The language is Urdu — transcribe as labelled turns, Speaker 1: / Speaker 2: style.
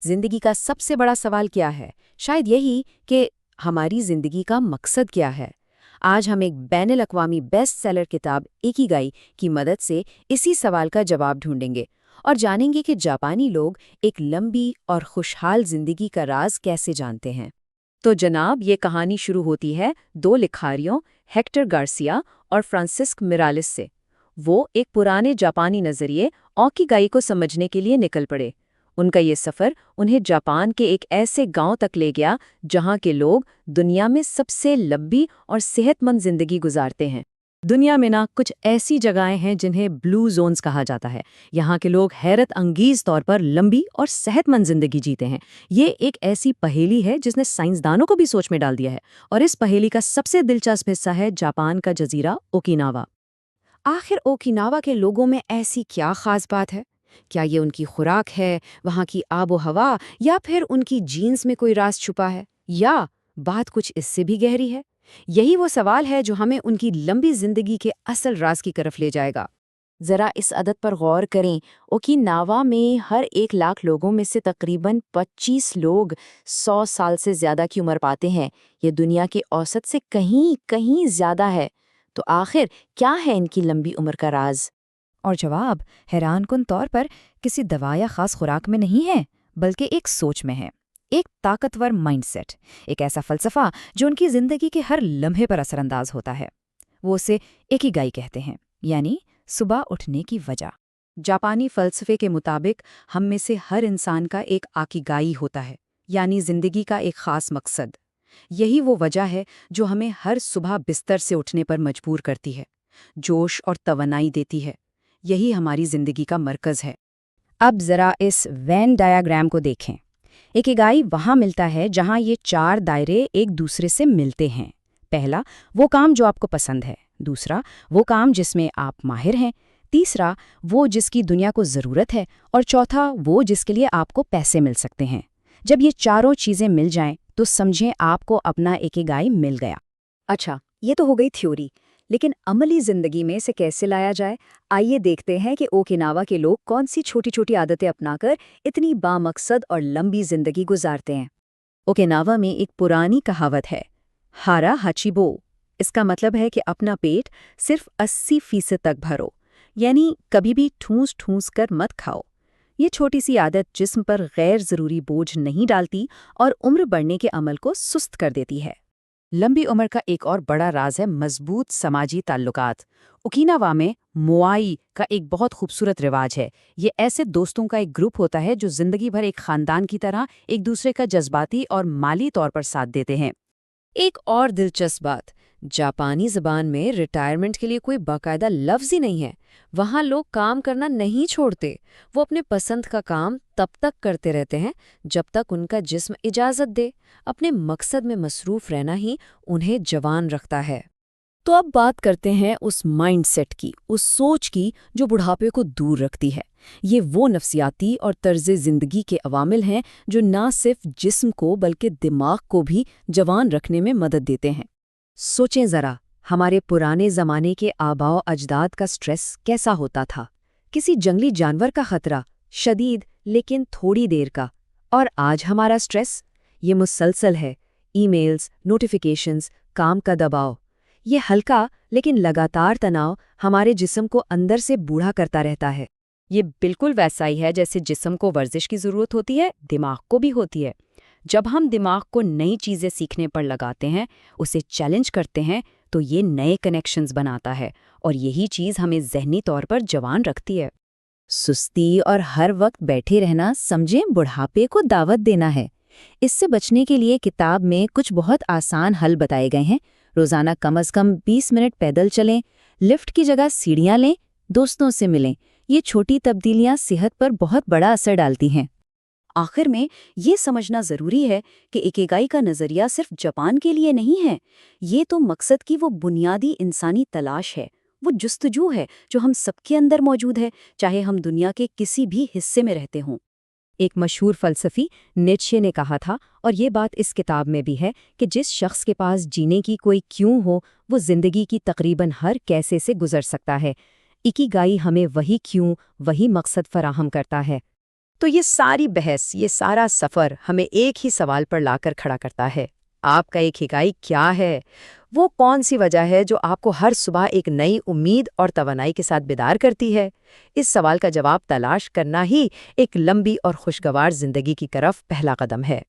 Speaker 1: زندگی کا سب سے بڑا سوال کیا ہے؟ شاید یہی کہ ہماری زندگی کا مقصد کیا ہے۔ آج ہم ایک بین الاقوامی بیسٹ سیلر کتاب ایکیگائی کی مدد سے اسی سوال کا جواب ڈھونڈیں گے اور جانیں گے کہ جاپانی لوگ ایک لمبی اور خوشحال زندگی کا راز کیسے جانتے ہیں۔ تو جناب، یہ کہانی شروع ہوتی ہے دو لکھاریوں ہیکٹر گارسیا اور فرانسسک میرالس سے۔ وہ ایک پرانے جاپانی نظریے اوکیگائی کو سمجھنے کے لیے نکل پڑے۔ ان کا یہ سفر انہیں جاپان کے ایک ایسے گاؤں تک لے گیا جہاں کے لوگ دنیا میں سب سے لمبی اور صحت مند زندگی گزارتے ہیں۔ دنیا میں کچھ ایسی جگہیں ہیں جنہیں بلو زونز کہا جاتا ہے۔ یہاں کے لوگ حیرت انگیز طور پر لمبی اور صحت مند زندگی جیتے ہیں۔ یہ ایک ایسی پہیلی ہے جس نے سائنسدانوں کو بھی سوچ میں ڈال دیا ہے، اور اس پہیلی کا سب سے دلچسپ حصہ ہے جاپان کا جزیرہ اوکیناوا۔ آخر اوکیناوا کے لوگوں میں ایسی کیا خاص بات ہے؟ کیا یہ ان کی خوراک ہے، وہاں کی آب و ہوا، یا پھر ان کی جینز میں کوئی راز چھپا ہے، یا بات کچھ اس سے بھی گہری ہے؟ یہی وہ سوال ہے جو ہمیں ان کی لمبی زندگی کے اصل راز کی طرف لے جائے گا۔ ذرا اس عدد پر غور کریں۔ اوکیناوا میں ہر 1,00,000 لوگوں میں سے تقریباً 25 لوگ 100 سال سے زیادہ کی عمر پاتے ہیں۔ یہ دنیا کے اوسط سے کہیں زیادہ ہے۔ تو آخر کیا ہے ان کی لمبی عمر کا راز؟ اور جواب حیران کن طور پر کسی دوا یا خاص خوراک میں نہیں ہے، بلکہ ایک سوچ میں ہے، ایک طاقتور مائنڈ سیٹ، ایک ایسا فلسفہ جو ان کی زندگی کے ہر لمحے پر اثر انداز ہوتا ہے۔ وہ اسے ایکیگائی کہتے ہیں، یعنی صبح اٹھنے کی وجہ۔ جاپانی فلسفے کے مطابق ہم میں سے ہر انسان کا ایک آکیگائی ہوتا ہے، یعنی زندگی کا ایک خاص مقصد۔ یہی وہ وجہ ہے جو ہمیں ہر صبح بستر سے اٹھنے پر مجبور کرتی ہے، جوش اور توانائی دیتی ہے۔ یہی ہماری زندگی کا مرکز ہے۔ اب ذرا اس وین ڈایاگرام کو دیکھیں۔ ایکیگائی وہاں ملتا ہے جہاں یہ 4 دائرے ایک دوسرے سے ملتے ہیں۔ پہلا، وہ کام جو آپ کو پسند ہے۔ دوسرا، وہ کام جس میں آپ ماہر ہیں۔ تیسرا، وہ جس کی دنیا کو ضرورت ہے۔ اور چوتھا، وہ جس کے لیے آپ کو پیسے مل سکتے ہیں۔ جب یہ چاروں چیزیں مل جائیں تو سمجھیں آپ کو اپنا ایکیگائی مل گیا۔ اچھا، یہ تو ہو گئی تھیوری، لیکن عملی زندگی میں اسے کیسے لایا جائے؟ آئیے دیکھتے ہیں کہ اوکیناوا کے لوگ کون سی چھوٹی چھوٹی عادتیں اپنا کر اتنی بامقصد اور لمبی زندگی گزارتے ہیں۔ اوکیناوا میں ایک پرانی کہاوت ہے، ہارا ہاچیبو۔ اس کا مطلب ہے کہ اپنا پیٹ صرف 80% تک بھرو، یعنی کبھی بھی ٹھونس ٹھونس کر مت کھاؤ۔ یہ چھوٹی سی عادت جسم پر غیر ضروری بوجھ نہیں ڈالتی اور عمر بڑھنے کے عمل کو سست کر دیتی ہے۔ لمبی عمر کا ایک اور بڑا راز ہے مضبوط سماجی تعلقات۔ اوکیناوا میں موآئی کا ایک بہت خوبصورت رواج ہے۔ یہ ایسے دوستوں کا ایک گروپ ہوتا ہے جو زندگی بھر ایک خاندان کی طرح ایک دوسرے کا جذباتی اور مالی طور پر ساتھ دیتے ہیں۔ ایک اور دلچسپ بات، جاپانی زبان میں ریٹائرمنٹ کے لیے کوئی باقاعدہ لفظ ہی نہیں ہے۔ وہاں لوگ کام کرنا نہیں چھوڑتے، وہ اپنے پسند کا کام تب تک کرتے رہتے ہیں جب تک ان کا جسم اجازت دے۔ اپنے مقصد میں مصروف رہنا ہی انہیں جوان رکھتا ہے۔ تو اب بات کرتے ہیں اس مائنڈ سیٹ کی، اس سوچ کی جو بڑھاپے کو دور رکھتی ہے۔ یہ وہ نفسیاتی اور طرز زندگی کے عوامل ہیں جو نہ صرف جسم کو بلکہ دماغ کو بھی جوان رکھنے میں مدد دیتے ہیں۔ سوچیں ذرا، ہمارے پرانے زمانے کے آباء و اجداد کا سٹریس کیسا ہوتا تھا؟ کسی جنگلی جانور کا خطرہ، شدید لیکن تھوڑی دیر کا۔ اور آج ہمارا سٹریس یہ مسلسل ہے، ای میلز، نوٹیفیکیشنز، کام کا دباؤ۔ یہ ہلکا لیکن لگاتار تناؤ ہمارے جسم کو اندر سے بوڑھا کرتا رہتا ہے۔ یہ بالکل ویسا ہی ہے جیسے جسم کو ورزش کی ضرورت ہوتی ہے، دماغ کو بھی ہوتی ہے۔ جب ہم دماغ کو نئی چیزیں سیکھنے پر لگاتے ہیں، اسے چیلنج کرتے ہیں، تو یہ نئے کنیکشنز بناتا ہے، اور یہی چیز ہمیں ذہنی طور پر جوان رکھتی ہے۔ سستی اور ہر وقت بیٹھے رہنا سمجھیں بڑھاپے کو دعوت دینا ہے۔ اس سے بچنے کے لیے کتاب میں کچھ بہت آسان حل بتائے گئے ہیں۔ روزانہ کم از کم 20 منٹ پیدل چلیں، لفٹ کی جگہ سیڑھیاں لیں، دوستوں سے ملیں۔ یہ چھوٹی تبدیلیاں صحت پر بہت بڑا اثر ڈالتی ہیں۔ آخر میں یہ سمجھنا ضروری ہے کہ ایکیگائی کا نظریہ صرف جاپان کے لیے نہیں ہے۔ یہ تو مقصد کی وہ بنیادی انسانی تلاش ہے، وہ جستجو ہے جو ہم سب کے اندر موجود ہے، چاہے ہم دنیا کے کسی بھی حصے میں رہتے ہوں۔ ایک مشہور فلسفی نیٹشے نے کہا تھا، اور یہ بات اس کتاب میں بھی ہے، کہ جس شخص کے پاس جینے کی کوئی کیوں ہو، وہ زندگی کی تقریباً ہر کیسے سے گزر سکتا ہے۔ ایکیگائی ہمیں وہی کیوں، وہی مقصد فراہم کرتا ہے۔ تو یہ ساری بحث، یہ سارا سفر ہمیں ایک ہی سوال پر لا کر کھڑا کرتا ہے۔ آپ کا ایک اکیگائی کیا ہے؟ وہ کون سی وجہ ہے جو آپ کو ہر صبح ایک نئی امید اور توانائی کے ساتھ بیدار کرتی ہے؟ اس سوال کا جواب تلاش کرنا ہی ایک لمبی اور خوشگوار زندگی کی طرف پہلا قدم ہے۔